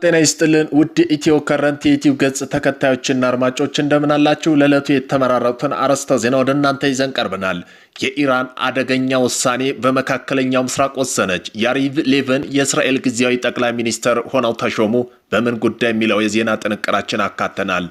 ጤና ይስጥልን ውድ ኢትዮ ከረንት የዩቲዩብ ገጽ ተከታዮችና አድማጮች እንደምን አላችሁ? ለዕለቱ የተመራረጡትን አርዕስተ ዜና ወደ እናንተ ይዘን ቀርበናል። የኢራን አደገኛ ውሳኔ በመካከለኛው ምስራቅ ወሰነች። ያሪቭ ሌቪን የእስራኤል ጊዜያዊ ጠቅላይ ሚኒስትር ሆነው ተሾሙ። በምን ጉዳይ የሚለው የዜና ጥንቅራችን አካተናል።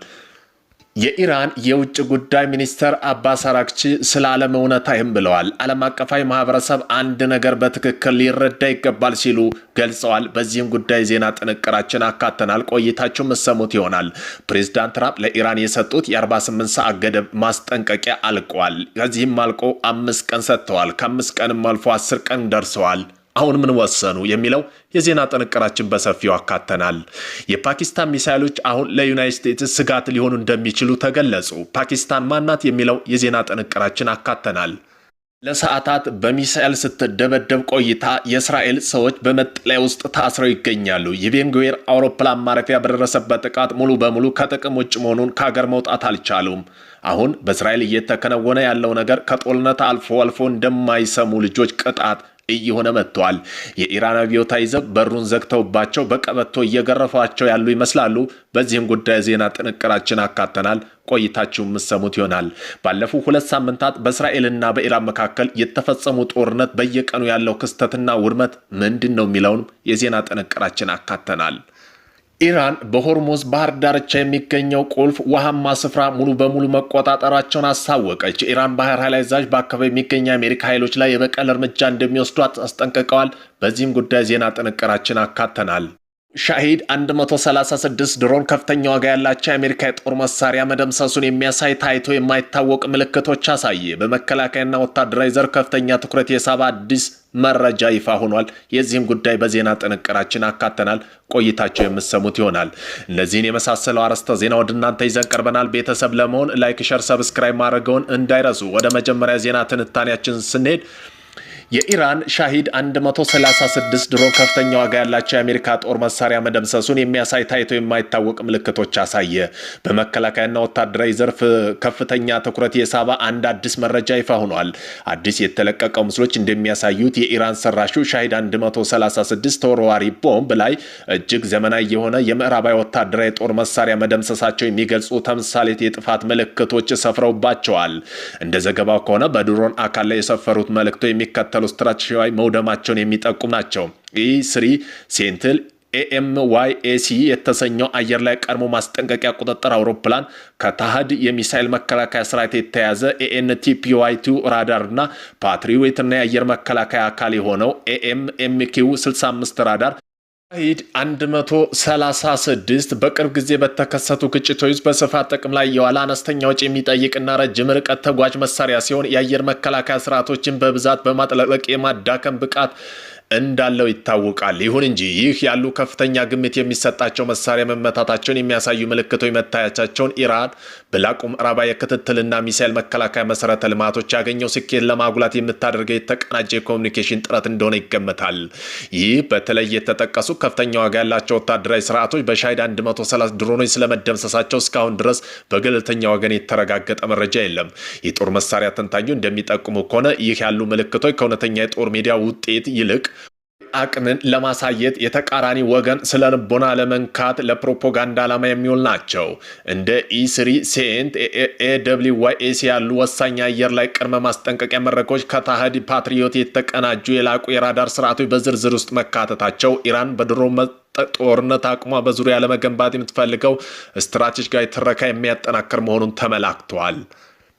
የኢራን የውጭ ጉዳይ ሚኒስትር አባስ አራግቺ ስለ ዓለም እውነታ ይህም ብለዋል። ዓለም አቀፋዊ ማህበረሰብ አንድ ነገር በትክክል ሊረዳ ይገባል ሲሉ ገልጸዋል። በዚህም ጉዳይ ዜና ጥንቅራችን አካተናል። ቆይታችሁ መሰሙት ይሆናል። ፕሬዝዳንት ትራምፕ ለኢራን የሰጡት የ48 ሰዓት ገደብ ማስጠንቀቂያ አልቋል። ከዚህም አልቆ 5 ቀን ሰጥተዋል። ከ5 ቀንም አልፎ 10 ቀን ደርሰዋል። አሁን ምን ወሰኑ የሚለው የዜና ጥንቅራችን በሰፊው አካተናል። የፓኪስታን ሚሳኤሎች አሁን ለዩናይትድ ስቴትስ ስጋት ሊሆኑ እንደሚችሉ ተገለጹ። ፓኪስታን ማናት የሚለው የዜና ጥንቅራችን አካተናል። ለሰዓታት በሚሳኤል ስትደበደብ ቆይታ የእስራኤል ሰዎች በመጠለያ ውስጥ ታስረው ይገኛሉ። የቤንጉዌር አውሮፕላን ማረፊያ በደረሰበት ጥቃት ሙሉ በሙሉ ከጥቅም ውጭ መሆኑን ከሀገር መውጣት አልቻሉም። አሁን በእስራኤል እየተከናወነ ያለው ነገር ከጦርነት አልፎ እንደማይሰሙ ልጆች ቅጣት እየሆነ መጥቷል። የኢራን አብዮታዊ ዘብ በሩን ዘግተውባቸው በቀበቶ እየገረፏቸው ያሉ ይመስላሉ። በዚህም ጉዳይ ዜና ጥንቅራችን አካተናል። ቆይታችሁ የምትሰሙት ይሆናል። ባለፉት 2 ሳምንታት በእስራኤልና በኢራን መካከል የተፈጸሙ ጦርነት፣ በየቀኑ ያለው ክስተትና ውድመት ምንድን ነው የሚለውንም የዜና ጥንቅራችን አካተናል። ኢራን በሆርሙዝ ባህር ዳርቻ የሚገኘው ቁልፍ ውሃማ ስፍራ ሙሉ በሙሉ መቆጣጠራቸውን አሳወቀች። የኢራን ባህር ኃይል አዛዥ በአካባቢ የሚገኙ የአሜሪካ ኃይሎች ላይ የበቀል እርምጃ እንደሚወስዱ አስጠንቅቀዋል። በዚህም ጉዳይ ዜና ጥንቅራችን አካተናል። ሻሂድ 136 ድሮን ከፍተኛ ዋጋ ያላቸው የአሜሪካ የጦር መሳሪያ መደምሰሱን የሚያሳይ ታይቶ የማይታወቅ ምልክቶች አሳየ። በመከላከያና ወታደራዊ ዘርፍ ከፍተኛ ትኩረት የሳበ አዲስ መረጃ ይፋ ሆኗል። የዚህም ጉዳይ በዜና ጥንቅራችን አካተናል። ቆይታቸው የምትሰሙት ይሆናል። እነዚህን የመሳሰለው አርዕስተ ዜና ወደ እናንተ ይዘን ቀርበናል። ቤተሰብ ለመሆን ላይክ፣ ሸር፣ ሰብስክራይብ ማድረገውን እንዳይረሱ። ወደ መጀመሪያ ዜና ትንታኔያችን ስንሄድ የኢራን ሻሂድ 136 ድሮን ከፍተኛ ዋጋ ያላቸው የአሜሪካ ጦር መሳሪያ መደምሰሱን የሚያሳይ ታይቶ የማይታወቅ ምልክቶች አሳየ። በመከላከያና ወታደራዊ ዘርፍ ከፍተኛ ትኩረት የሳበ አንድ አዲስ መረጃ ይፋ ሆኗል። አዲስ የተለቀቀው ምስሎች እንደሚያሳዩት የኢራን ሰራሹ ሻሂድ 136 ተወርዋሪ ቦምብ ላይ እጅግ ዘመናዊ የሆነ የምዕራባዊ ወታደራዊ ጦር መሳሪያ መደምሰሳቸው የሚገልጹ ተምሳሌት የጥፋት ምልክቶች ሰፍረውባቸዋል። እንደ ዘገባው ከሆነ በድሮን አካል ላይ የሰፈሩት መልእክቶች የሚከተሉ ስትራቴጂያዊ መውደማቸውን የሚጠቁም ናቸው። E3 ሴንትል AMYAC የተሰኘው አየር ላይ ቀድሞ ማስጠንቀቂያ ቁጥጥር አውሮፕላን ከታህድ የሚሳኤል መከላከያ ስርዓት የተያዘ ANTPY2 ራዳር እና ፓትሪዮት እና የአየር መከላከያ አካል የሆነው AMMQ-65 ራዳር ሻሂድ 136 በቅርብ ጊዜ በተከሰቱ ግጭቶች በስፋት ጥቅም ላይ የዋለ አነስተኛ ወጪ የሚጠይቅና ረጅም ርቀት ተጓዥ መሳሪያ ሲሆን የአየር መከላከያ ስርዓቶችን በብዛት በማጥለቅለቅ የማዳከም ብቃት እንዳለው ይታወቃል። ይሁን እንጂ ይህ ያሉ ከፍተኛ ግምት የሚሰጣቸው መሳሪያ መመታታቸውን የሚያሳዩ ምልክቶች መታየታቸውን ኢራን በላቁ ምዕራባዊ የክትትልና ሚሳኤል መከላከያ መሰረተ ልማቶች ያገኘው ስኬት ለማጉላት የምታደርገው የተቀናጀ የኮሚኒኬሽን ጥረት እንደሆነ ይገመታል። ይህ በተለይ የተጠቀሱ ከፍተኛ ዋጋ ያላቸው ወታደራዊ ስርዓቶች በሻሂድ 130 ድሮኖች ስለመደምሰሳቸው እስካሁን ድረስ በገለልተኛ ወገን የተረጋገጠ መረጃ የለም። የጦር መሳሪያ ተንታኙ እንደሚጠቁሙ ከሆነ ይህ ያሉ ምልክቶች ከእውነተኛ የጦር ሜዳ ውጤት ይልቅ አቅምን ለማሳየት የተቃራኒ ወገን ስለ ልቦና ለመንካት ለፕሮፓጋንዳ ዓላማ የሚውል ናቸው። እንደ E3 ሴንት AWYAC ያሉ ወሳኝ አየር ላይ ቅድመ ማስጠንቀቂያ መድረኮች ከታህድ ፓትሪዮት የተቀናጁ የላቁ የራዳር ስርዓቶች በዝርዝር ውስጥ መካተታቸው ኢራን በድሮን ጦርነት አቅሟ በዙሪያ ለመገንባት የምትፈልገው ስትራቴጂካዊ ትረካ የሚያጠናክር መሆኑን ተመላክቷል።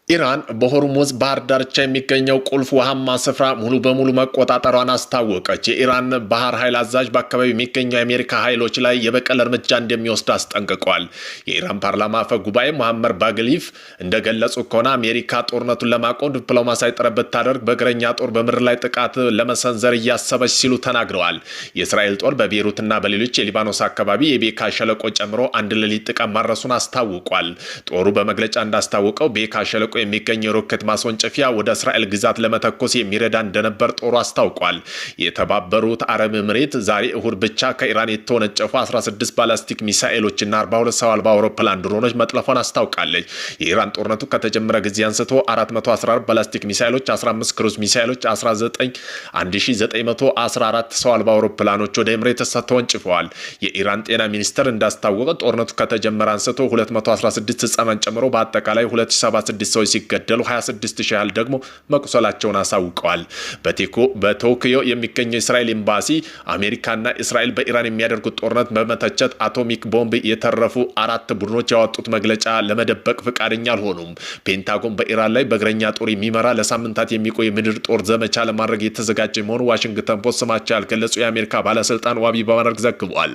ኢራን በሆርሙዝ ባህር ዳርቻ የሚገኘው ቁልፍ ውሃማ ስፍራ ሙሉ በሙሉ መቆጣጠሯን አስታወቀች። የኢራን ባህር ኃይል አዛዥ በአካባቢ የሚገኘው የአሜሪካ ኃይሎች ላይ የበቀል እርምጃ እንደሚወስድ አስጠንቅቋል። የኢራን ፓርላማ አፈ ጉባኤ መሐመድ ባግሊፍ እንደገለጹ ከሆነ አሜሪካ ጦርነቱን ለማቆም ዲፕሎማሲያዊ ጥረት ብታደርግ በእግረኛ ጦር በምድር ላይ ጥቃት ለመሰንዘር እያሰበች ሲሉ ተናግረዋል። የእስራኤል ጦር በቤሩትና በሌሎች የሊባኖስ አካባቢ የቤካ ሸለቆ ጨምሮ አንድ ሌሊት ጥቃት ማድረሱን አስታውቋል። ጦሩ በመግለጫ እንዳስታወቀው ቤካ ሸለቆ የሚገኘው ሮኬት ማስወንጨፊያ ወደ እስራኤል ግዛት ለመተኮስ የሚረዳ እንደነበር ጦሩ አስታውቋል። የተባበሩት አረብ ኤምሬት ዛሬ እሁድ ብቻ ከኢራን የተወነጨፉ 16 ባላስቲክ ሚሳኤሎችና 42 ሰው አልባ አውሮፕላን ድሮኖች መጥለፏን አስታውቃለች። የኢራን ጦርነቱ ከተጀመረ ጊዜ አንስቶ 414 ባላስቲክ ሚሳኤሎች፣ 15 ክሩዝ ሚሳኤሎች፣ 1914 ሰው አልባ አውሮፕላኖች ወደ ኤምሬትስ ተወንጭፈዋል። የኢራን ጤና ሚኒስቴር እንዳስታወቀ ጦርነቱ ከተጀመረ አንስቶ 216 ህጻናት ጨምሮ በአጠቃላይ 2076 ሰዎች ሲገደሉ 26000 ያህል ደግሞ መቁሰላቸውን አሳውቀዋል። በቶኪዮ የሚገኘው እስራኤል ኤምባሲ አሜሪካና እስራኤል በኢራን የሚያደርጉት ጦርነት በመተቸት አቶሚክ ቦምብ የተረፉ 4 ቡድኖች ያወጡት መግለጫ ለመደበቅ ፈቃደኛ አልሆኑም። ፔንታጎን በኢራን ላይ በእግረኛ ጦር የሚመራ ለሳምንታት የሚቆይ ምድር ጦር ዘመቻ ለማድረግ የተዘጋጀ መሆኑ ዋሽንግተን ፖስት ስማቸው ያልገለጹ የአሜሪካ ባለስልጣን ዋቢ በማድረግ ዘግቧል።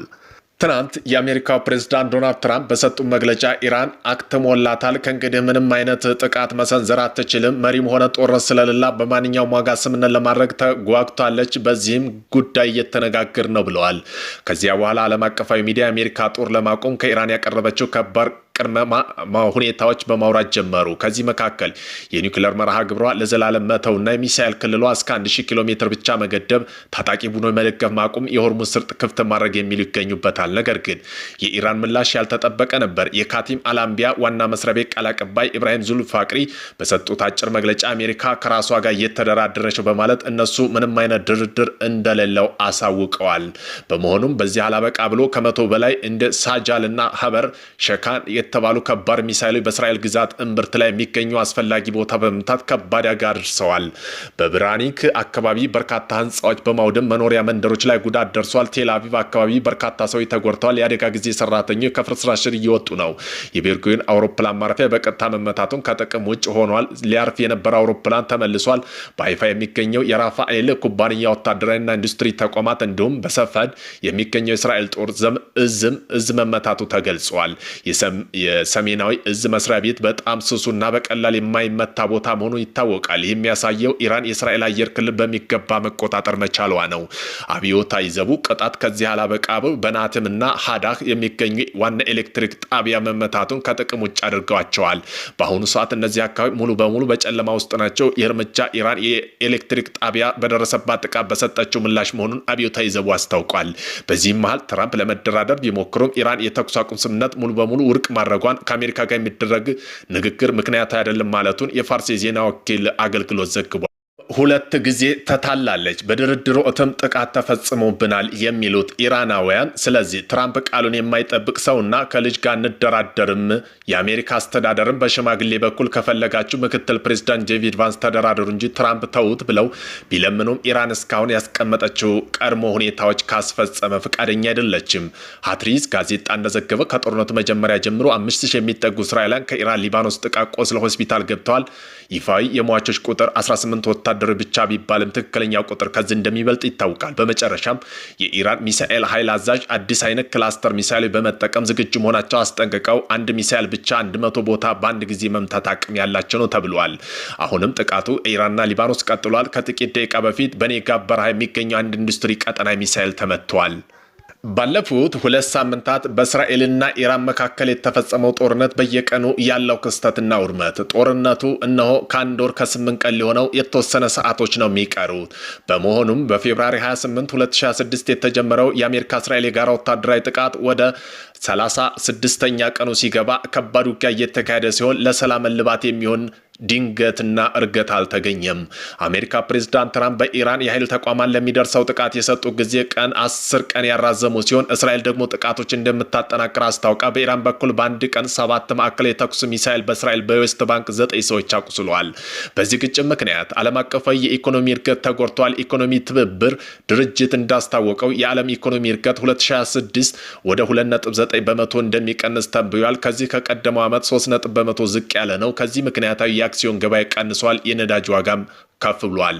ትናንት የአሜሪካው ፕሬዝዳንት ዶናልድ ትራምፕ በሰጡት መግለጫ ኢራን አክትሞላታል፣ ከእንግዲህ ምንም አይነት ጥቃት መሰንዘር አትችልም፣ መሪም ሆነ ጦርነት ስለሌላ በማንኛውም ዋጋ ስምምነት ለማድረግ ተጓጉታለች፣ በዚህም ጉዳይ እየተነጋገር ነው ብለዋል። ከዚያ በኋላ ዓለም አቀፋዊ ሚዲያ የአሜሪካ ጦር ለማቆም ከኢራን ያቀረበችው ከባድ ቅድመ ሁኔታዎች በማውራት ጀመሩ። ከዚህ መካከል የኒውክሌር መርሃ ግብሯ ለዘላለም መተውና የሚሳኤል ክልሏ እስከ 1000 ኪሎ ሜትር ብቻ መገደብ፣ ታጣቂ ቡድኖች መደገፍ ማቆም፣ የሆርሙዝ ስርጥ ክፍት ማድረግ የሚሉ ይገኙበታል። ነገር ግን የኢራን ምላሽ ያልተጠበቀ ነበር። የካቲም አልአንቢያ ዋና መስሪያ ቤት ቃል አቀባይ ኢብራሂም ዙልፋቅሪ በሰጡት አጭር መግለጫ አሜሪካ ከራሷ ጋር እየተደራደረች በማለት እነሱ ምንም አይነት ድርድር እንደሌለው አሳውቀዋል። በመሆኑም በዚህ አላበቃ ብሎ ከ100 በላይ እንደ ሳጃል እና ሀበር ሸካን የተባሉ ከባድ ሚሳኤሎች በእስራኤል ግዛት እምብርት ላይ የሚገኙ አስፈላጊ ቦታ በመምታት ከባድ አደጋ አድርሰዋል። በብራኒክ አካባቢ በርካታ ህንፃዎች በማውደም መኖሪያ መንደሮች ላይ ጉዳት ደርሷል። ቴል አቪቭ አካባቢ በርካታ ሰዎች ተጎድተዋል። የአደጋ ጊዜ ሰራተኞች ከፍርስራሽ እየወጡ ነው። የቤርጎን አውሮፕላን ማረፊያ በቀጥታ መመታቱን ከጥቅም ውጭ ሆኗል። ሊያርፍ የነበረ አውሮፕላን ተመልሷል። በሀይፋ የሚገኘው የራፋኤል ኩባንያ ወታደራዊና ኢንዱስትሪ ተቋማት እንዲሁም በሰፈድ የሚገኘው የእስራኤል ጦር እዝ መመታቱ ተገልጿል። የሰሜናዊ እዝ መስሪያ ቤት በጣም ስሱና በቀላል የማይመታ ቦታ መሆኑ ይታወቃል። ይህ የሚያሳየው ኢራን የእስራኤል አየር ክልል በሚገባ መቆጣጠር መቻሏ ነው። አብዮታዊ ዘቡ ቅጣት ከዚህ አላበቃ በናትምና ሀዳህ የሚገኙ ዋና ኤሌክትሪክ ጣቢያ መመታቱን ከጥቅም ውጭ አድርገዋቸዋል። በአሁኑ ሰዓት እነዚህ አካባቢ ሙሉ በሙሉ በጨለማ ውስጥ ናቸው። ይህ እርምጃ ኢራን የኤሌክትሪክ ጣቢያ በደረሰባት ጥቃት በሰጠችው ምላሽ መሆኑን አብዮታዊ ዘቡ አስታውቋል። በዚህም መሃል ትራምፕ ለመደራደር ቢሞክሩም ኢራን የተኩስ አቁም ስምምነት ሙሉ በሙሉ ውድቅ ማድረጓን ከአሜሪካ ጋር የሚደረግ ንግግር ምክንያት አይደለም ማለቱን የፋርስ የዜና ወኪል አገልግሎት ዘግቧል። 2 ጊዜ ተታላለች፣ በድርድሩ ወቅትም ጥቃት ተፈጽሞብናል የሚሉት ኢራናውያን፣ ስለዚህ ትራምፕ ቃሉን የማይጠብቅ ሰውና ከልጅ ጋር እንደራደርም፣ የአሜሪካ አስተዳደርም በሽማግሌ በኩል ከፈለጋችሁ ምክትል ፕሬዚዳንት ጄዲ ቫንስ ተደራደሩ እንጂ ትራምፕ ተውት ብለው ቢለምኑም ኢራን እስካሁን ያስቀመጠችው ቀድሞ ሁኔታዎች ካስፈጸመ ፈቃደኛ አይደለችም። ሀትሪስ ጋዜጣ እንደዘገበ ከጦርነቱ መጀመሪያ ጀምሮ 5000 የሚጠጉ እስራኤላውያን ከኢራን ሊባኖስ ጥቃት ቆስለው ሆስፒታል ገብተዋል። ይፋዊ የሟቾች ቁጥር 18 ወታደሮች ብቻ ቢባልም ትክክለኛው ቁጥር ከዚህ እንደሚበልጥ ይታወቃል። በመጨረሻም የኢራን ሚሳኤል ኃይል አዛዥ አዲስ አይነት ክላስተር ሚሳኤል በመጠቀም ዝግጁ መሆናቸው አስጠንቅቀው አንድ ሚሳኤል ብቻ 100 ቦታ በአንድ ጊዜ መምታት አቅም ያላቸው ነው ተብሏል። አሁንም ጥቃቱ ኢራንና ሊባኖስ ቀጥሏል። ከጥቂት ደቂቃ በፊት በኔጋብ በረሃ የሚገኘው አንድ ኢንዱስትሪ ቀጠና ሚሳኤል ተመቷል። ባለፉት 2 ሳምንታት በእስራኤልና ኢራን መካከል የተፈጸመው ጦርነት በየቀኑ ያለው ክስተትና ውድመት፣ ጦርነቱ እነሆ ከ1 ወር ከ8 ቀን ሊሆነው የተወሰነ ሰዓቶች ነው የሚቀሩት። በመሆኑም በፌብራሪ 28 2026 የተጀመረው የአሜሪካ እስራኤል የጋራ ወታደራዊ ጥቃት ወደ 36ኛ ቀኑ ሲገባ ከባድ ውጊያ እየተካሄደ ሲሆን ለሰላም እልባት የሚሆን ድንገትና እርገት አልተገኘም። አሜሪካ ፕሬዝዳንት ትራምፕ በኢራን የኃይል ተቋማት ለሚደርሰው ጥቃት የሰጡት ጊዜ ቀን 10 ቀን ያራዘሙ ሲሆን እስራኤል ደግሞ ጥቃቶች እንደምታጠናክር አስታውቃ በኢራን በኩል በአንድ ቀን 7 ማዕከል የተኩስ ሚሳኤል በእስራኤል በዌስት ባንክ 9 ሰዎች አቁስለዋል። በዚህ ግጭት ምክንያት ዓለም አቀፋዊ የኢኮኖሚ እድገት ተጎድቷል። ኢኮኖሚ ትብብር ድርጅት እንዳስታወቀው የዓለም ኢኮኖሚ እድገት 2026 ወደ 2.9 በመቶ እንደሚቀንስ ተንብዮአል። ከዚህ ከቀደመው ዓመት 3 በመቶ ዝቅ ያለ ነው። ከዚህ ምክንያታዊ የአክሲዮን ገበያ ቀንሷል። የነዳጅ ዋጋም ከፍ ብሏል።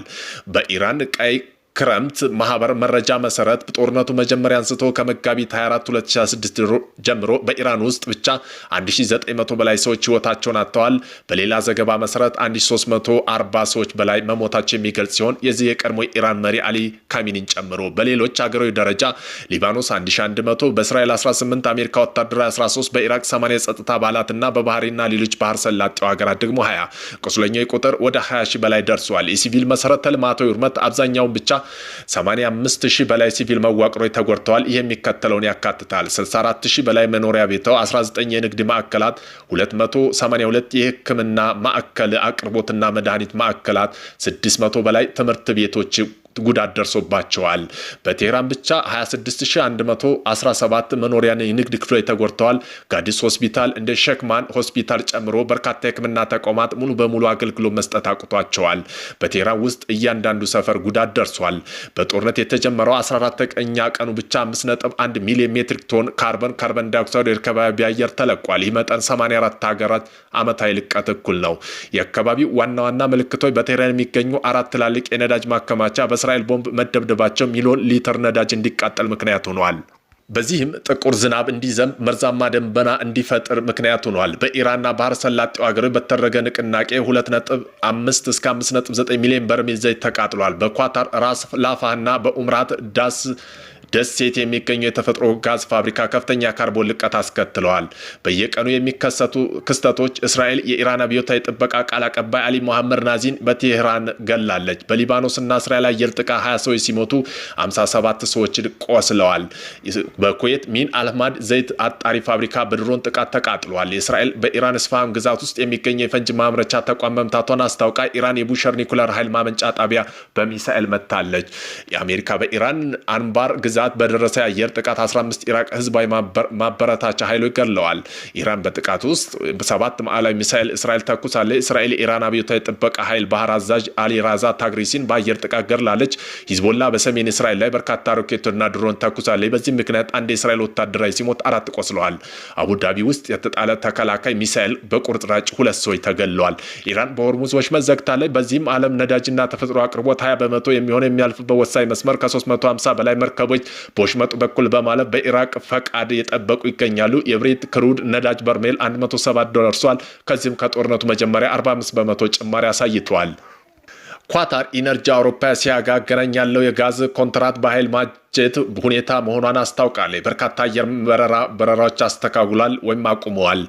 በኢራን ቀይ ክረምት ማህበር መረጃ መሰረት ጦርነቱ መጀመሪያ አንስቶ ከመጋቢት 24 2026 ጀምሮ በኢራን ውስጥ ብቻ 1900 በላይ ሰዎች ህይወታቸውን አጥተዋል። በሌላ ዘገባ መሰረት 1340 ሰዎች በላይ መሞታቸው የሚገልጽ ሲሆን የዚህ የቀድሞ ኢራን መሪ አሊ ካሚኒን ጨምሮ በሌሎች ሀገራዊ ደረጃ ሊባኖስ 1100፣ በእስራኤል 18፣ አሜሪካ ወታደራዊ 13፣ በኢራቅ 80 የጸጥታ አባላትና በባህሪና ሌሎች ባህር ሰላጤው ሀገራት ደግሞ 20። ቁስለኛው ቁጥር ወደ 20 ሺህ በላይ ደርሷል። የሲቪል መሰረተ ልማታዊ ውድመት አብዛኛውን ብቻ 85,000 በላይ ሲቪል መዋቅሮች ተጎድተዋል። ይህ የሚከተለውን ያካትታል። 64,000 በላይ መኖሪያ ቤቶች፣ 19 የንግድ ማዕከላት፣ 282 የሕክምና ማዕከል አቅርቦትና መድኃኒት ማዕከላት፣ 600 በላይ ትምህርት ቤቶች ጉዳት ደርሶባቸዋል። በቴህራን ብቻ 26117 መኖሪያ የንግድ ክፍሎች ተጎድተዋል። ጋዲስ ሆስፒታል እንደ ሸክማን ሆስፒታል ጨምሮ በርካታ የሕክምና ተቋማት ሙሉ በሙሉ አገልግሎት መስጠት አቅቷቸዋል። በቴህራን ውስጥ እያንዳንዱ ሰፈር ጉዳት ደርሷል። በጦርነት የተጀመረው 14ኛ ቀኑ ብቻ 5.1 ሚሊዮን ሜትሪክ ቶን ካርበን ዳይኦክሳይድ ወደ ከባቢ አየር ተለቋል። ይህ መጠን 84 ሀገራት ዓመታዊ ልቀት እኩል ነው። የአካባቢው ዋና ዋና ምልክቶች በቴህራን የሚገኙ 4 ትላልቅ የነዳጅ ማከማቻ እስራኤል ቦምብ መደብደባቸው ሚሊዮን ሊትር ነዳጅ እንዲቃጠል ምክንያት ሆኗል። በዚህም ጥቁር ዝናብ እንዲዘንብ መርዛማ ደመና እንዲፈጥር ምክንያት ሆኗል። በኢራንና ባህረ ሰላጤው ሀገሮች በተደረገ ንቅናቄ 2.5 እስከ 5.9 ሚሊዮን በርሜል ዘይት ተቃጥሏል። በኳታር ራስ ላፋና በኡምራት ደሴት የሚገኙ የተፈጥሮ ጋዝ ፋብሪካ ከፍተኛ ካርቦን ልቀት አስከትለዋል። በየቀኑ የሚከሰቱ ክስተቶች እስራኤል የኢራን አብዮታዊ ጥበቃ ቃል አቀባይ አሊ ሞሐመድ ናዚን በቴህራን ገላለች። በሊባኖስና እስራኤል አየር ጥቃት 20 ሰዎች ሲሞቱ 57 ሰዎች ቆስለዋል። በኩዌት ሚን አልማድ ዘይት አጣሪ ፋብሪካ በድሮን ጥቃት ተቃጥሏል። የእስራኤል በኢራን እስፋሃን ግዛት ውስጥ የሚገኘ የፈንጅ ማምረቻ ተቋም መምታቷን አስታውቃ ኢራን የቡሸር ኒኩለር ኃይል ማመንጫ ጣቢያ በሚሳኤል መታለች። የአሜሪካ በኢራን አንባር ግዛት በደረሰ የአየር ጥቃት 15 ኢራቅ ህዝባዊ ማበረታቻ ኃይሎች ገድለዋል። ኢራን በጥቃት ውስጥ 7 ማዕላዊ ሚሳኤል እስራኤል ተኩሳለች። እስራኤል የኢራን አብዮታዊ ጥበቃ ኃይል ባህር አዛዥ አሊ ራዛ ታግሪሲን በአየር ጥቃት ገድላለች። ሂዝቦላ በሰሜን እስራኤል ላይ በርካታ ሮኬቶችና ድሮን ተኩሳለች። በዚህ ምክንያት አንድ የእስራኤል ወታደራዊ ሲሞት 4 ቆስለዋል። አቡዳቢ ውስጥ የተጣለ ተከላካይ ሚሳኤል በቁርጥራጭ 2 ሰዎች ተገድለዋል። ኢራን በሆርሙዝ ወሽመጥ ዘግታለች። በዚህም ዓለም ነዳጅና ተፈጥሮ አቅርቦት 20 በመቶ የሚሆን የሚያልፍበት ወሳኝ መስመር ከ350 በላይ መርከቦች በወሽመጡ በኩል በማለፍ በኢራቅ ፈቃድ የጠበቁ ይገኛሉ። የብሬንት ክሩድ ነዳጅ በርሜል $107 ደርሷል። ከዚህም ከጦርነቱ መጀመሪያ 45 በመቶ ጭማሪ አሳይቷል። ኳታር ኢነርጂ አውሮፓ ሲያጋገረኝ ያለው የጋዝ ኮንትራት በኃይል ጀት ሁኔታ መሆኗን አስታውቃለች። በርካታ አየር በረራዎች አስተካክሏል ወይም አቁመዋል።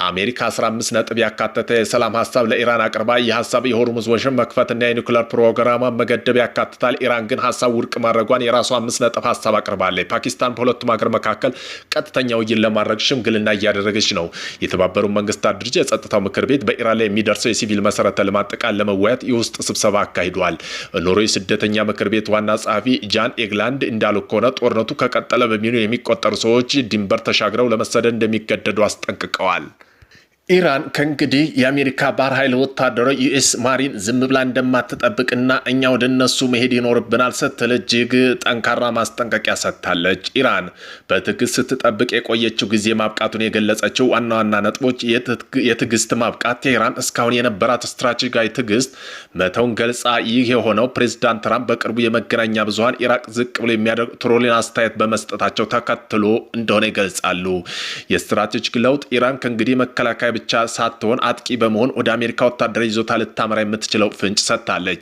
አሜሪካ 15 ነጥብ ያካተተ የሰላም ሀሳብ ለኢራን አቅርባ ይህ ሀሳብ የሆርሙዝ ወሽመጥ መክፈትና የኒውክሌር ፕሮግራሟን መገደብ ያካትታል። ኢራን ግን ሀሳብ ውድቅ ማድረጓን የራሷ 5 ነጥብ ሀሳብ አቅርባለች። ፓኪስታን በሁለቱም ሀገር መካከል ቀጥተኛ ውይይት ለማድረግ ሽምግልና እያደረገች ነው። የተባበሩት መንግስታት ድርጅት የጸጥታው ምክር ቤት በኢራን ላይ የሚደርሰው የሲቪል መሰረተ ልማት ጥቃት ለመወያየት የውስጥ ስብሰባ አካሂዷል። ኖርዌይ ስደተኛ ምክር ቤት ዋና ጸሐፊ ጃን ኤግላንድ እንዳሉ ከሆነ ጦርነቱ ከቀጠለ በሚሊዮን የሚቆጠሩ ሰዎች ድንበር ተሻግረው ለመሰደድ እንደሚገደዱ አስጠንቅቀዋል። ኢራን ከእንግዲህ የአሜሪካ ባህር ኃይል ወታደሮች ዩኤስ ማሪን ዝም ብላ እንደማትጠብቅና እኛ ወደ እነሱ መሄድ ይኖርብናል ስትል እጅግ ጠንካራ ማስጠንቀቂያ ሰጥታለች። ኢራን በትዕግስት ስትጠብቅ የቆየችው ጊዜ ማብቃቱን የገለጸችው ዋና ዋና ነጥቦች የትዕግስት ማብቃት፣ ቴህራን እስካሁን የነበራት ስትራቴጂካዊ ትዕግስት መተውን ገልጻ፣ ይህ የሆነው ፕሬዚዳንት ትራምፕ በቅርቡ የመገናኛ ብዙኃን ኢራቅ ዝቅ ብሎ የሚያደርግ ትሮሊን አስተያየት በመስጠታቸው ተከትሎ እንደሆነ ይገልጻሉ። የስትራቴጂክ ለውጥ ኢራን ከእንግዲህ መከላከያ ብቻ ሳትሆን አጥቂ በመሆን ወደ አሜሪካ ወታደራዊ ይዞታ ልታመራ የምትችለው ፍንጭ ሰጥታለች።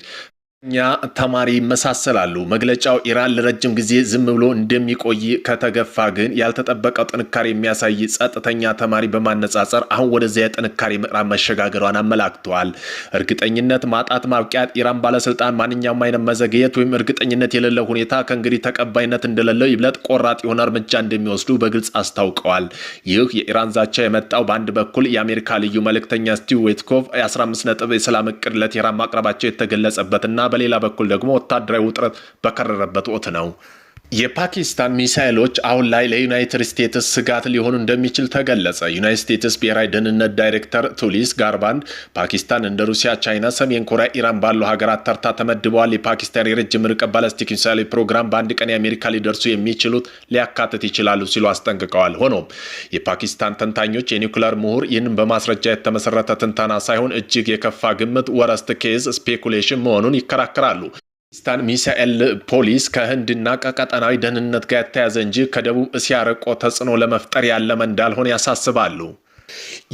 እኛ ተማሪ ይመሳሰላሉ። መግለጫው ኢራን ለረጅም ጊዜ ዝም ብሎ እንደሚቆይ ከተገፋ ግን ያልተጠበቀው ጥንካሬ የሚያሳይ ጸጥተኛ ተማሪ በማነጻጸር አሁን ወደዚያ የጥንካሬ ምዕራፍ መሸጋገሯን አመላክተዋል። እርግጠኝነት ማጣት ማብቂያት ኢራን ባለስልጣን ማንኛውም አይነት መዘግየት ወይም እርግጠኝነት የሌለው ሁኔታ ከእንግዲህ ተቀባይነት እንደሌለው ይብለጥ ቆራጥ የሆነ እርምጃ እንደሚወስዱ በግልጽ አስታውቀዋል። ይህ የኢራን ዛቻ የመጣው በአንድ በኩል የአሜሪካ ልዩ መልእክተኛ ስቲቭ ዊትኮቭ የ15 ነጥብ የሰላም እቅድ ለቴህራን ማቅረባቸው የተገለጸበትና በሌላ በኩል ደግሞ ወታደራዊ ውጥረት በከረረበት ወቅት ነው። የፓኪስታን ሚሳኤሎች አሁን ላይ ለዩናይትድ ስቴትስ ስጋት ሊሆኑ እንደሚችል ተገለጸ። ዩናይትድ ስቴትስ ብሔራዊ ደህንነት ዳይሬክተር ቱሊስ ጋርባንድ ፓኪስታን እንደ ሩሲያ፣ ቻይና፣ ሰሜን ኮሪያ፣ ኢራን ባሉ ሀገራት ተርታ ተመድበዋል። የፓኪስታን የረጅም ርቀት ባላስቲክ ሚሳኤል ፕሮግራም በአንድ ቀን የአሜሪካ ሊደርሱ የሚችሉት ሊያካትት ይችላሉ ሲሉ አስጠንቅቀዋል። ሆኖም የፓኪስታን ተንታኞች የኒውክሌር ምሁር ይህንን በማስረጃ የተመሰረተ ትንተና ሳይሆን እጅግ የከፋ ግምት ወረስት ኬዝ ስፔኩሌሽን መሆኑን ይከራከራሉ። ፓኪስታን ሚሳኤል ፖሊሲ ከህንድና ከቀጠናዊ ደህንነት ጋር የተያዘ እንጂ ከደቡብ እስያ ርቆ ተጽዕኖ ለመፍጠር ያለመ እንዳልሆነ ያሳስባሉ።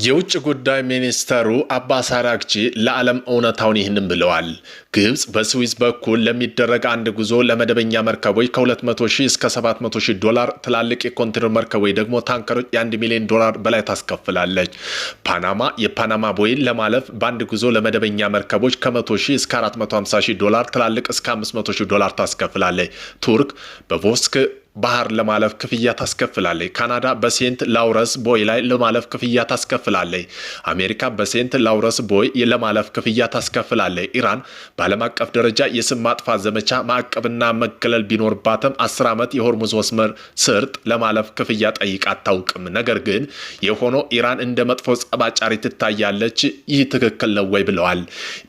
የውጭ ጉዳይ ሚኒስተሩ አባስ አራግቺ ለዓለም እውነታውን ይህንን ብለዋል። ግብጽ በስዊዝ በኩል ለሚደረግ አንድ ጉዞ ለመደበኛ መርከቦች ከ200,000 እስከ 700,000 ዶላር፣ ትላልቅ የኮንቴነር መርከቦች ደግሞ ታንከሮች የ1 ሚሊዮን ዶላር በላይ ታስከፍላለች። የፓናማ ቦይን ለማለፍ በአንድ ጉዞ ለመደበኛ መርከቦች ከ100,000 እስከ 450,000 ዶላር፣ ትላልቅ እስከ 500,000 ዶላር ታስከፍላለች። ቱርክ በቮስክ ባህር ለማለፍ ክፍያ ታስከፍላለች። ካናዳ በሴንት ላውረንስ ቦይ ላይ ለማለፍ ክፍያ ታስከፍላለች። አሜሪካ በሴንት ላውረንስ ቦይ ለማለፍ ክፍያ ታስከፍላለች። ኢራን በዓለም አቀፍ ደረጃ የስም ማጥፋት ዘመቻ ማዕቀብና መገለል ቢኖርባትም 10 ዓመት የሆርሙዝ ወስመር ስርጥ ለማለፍ ክፍያ ጠይቃ አታውቅም። ነገር ግን የሆነው ኢራን እንደ መጥፎ ጸባጫሪ ትታያለች። ይህ ትክክል ነው ወይ ብለዋል።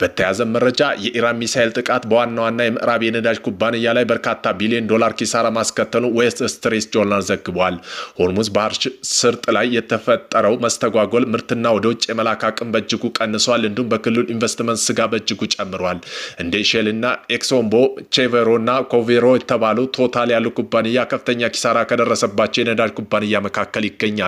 በተያያዘ መረጃ የኢራን ሚሳኤል ጥቃት በዋና ዋና የምዕራብ የነዳጅ ኩባንያ ላይ በርካታ ቢሊዮን ዶላር ኪሳራ ማስከተሉ ዌስት ስትሪት ጆርናል ዘግቧል። ሆርሙዝ ባህር ስርጥ ላይ የተፈጠረው መስተጓጎል ምርትና ወደ ውጭ የመላክ አቅም በእጅጉ ቀንሷል። እንዲሁም በክልሉ ኢንቨስትመንት ስጋ በእጅጉ ጨምሯል። እንደ ሼልና ኤክሶምቦ፣ ቼቬሮና ኮቬሮ የተባሉ ቶታል ያሉ ኩባንያ ከፍተኛ ኪሳራ ከደረሰባቸው የነዳጅ ኩባንያ መካከል ይገኛል።